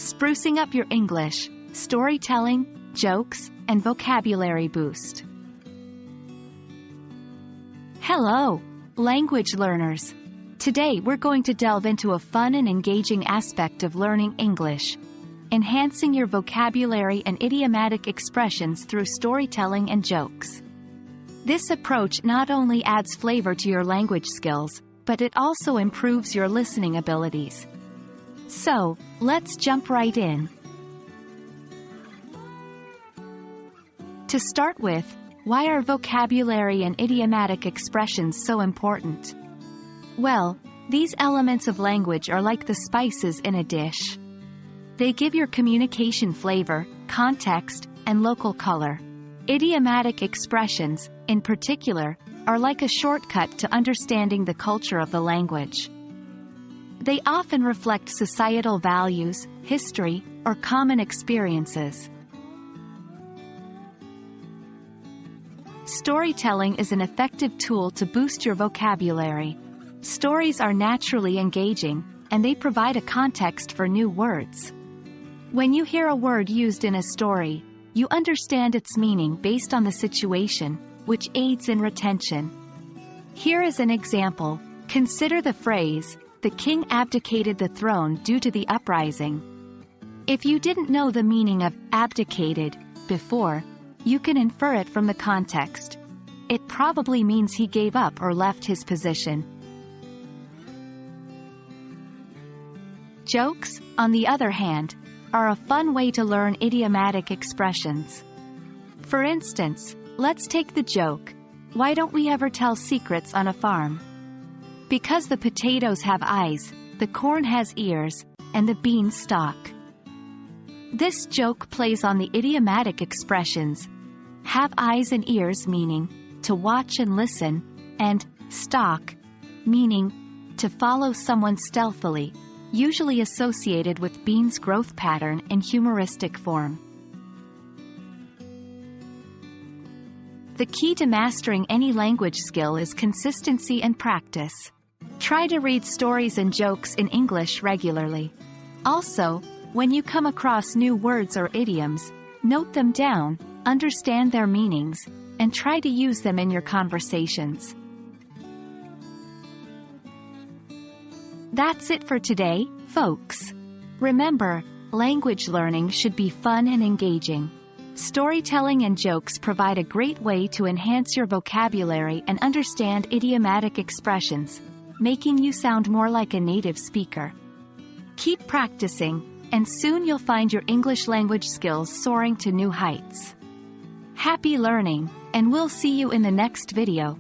Sprucing Up Your English, Storytelling, Jokes, and Vocabulary Boost. Hello, language learners. Today we're going to delve into a fun and engaging aspect of learning English, enhancing your vocabulary and idiomatic expressions through storytelling and jokes. This approach not only adds flavor to your language skills, but it also improves your listening abilities. So, let's jump right in. To start with, why are vocabulary and idiomatic expressions so important? Well, these elements of language are like the spices in a dish. They give your communication flavor, context, and local color. Idiomatic expressions, in particular, are like a shortcut to understanding the culture of the language. They often reflect societal values, history, or common experiences. Storytelling is an effective tool to boost your vocabulary. Stories are naturally engaging, and they provide a context for new words. When you hear a word used in a story, you understand its meaning based on the situation, which aids in retention. Here is an example. Consider the phrase, "The king abdicated the throne due to the uprising." If you didn't know the meaning of abdicated before, you can infer it from the context. It probably means he gave up or left his position. Jokes, on the other hand, are a fun way to learn idiomatic expressions. For instance, let's take the joke, "Why don't we ever tell secrets on a farm?" Because the potatoes have eyes, the corn has ears, and the beans stalk. This joke plays on the idiomatic expressions have eyes and ears, meaning to watch and listen, and stalk, meaning to follow someone stealthily, usually associated with beans' growth pattern in humoristic form. The key to mastering any language skill is consistency and practice. Try to read stories and jokes in English regularly. Also, when you come across new words or idioms, note them down, understand their meanings, and try to use them in your conversations. That's it for today, folks. Remember, language learning should be fun and engaging. Storytelling and jokes provide a great way to enhance your vocabulary and understand idiomatic expressions, making you sound more like a native speaker. Keep practicing, and soon you'll find your English language skills soaring to new heights. Happy learning, and we'll see you in the next video.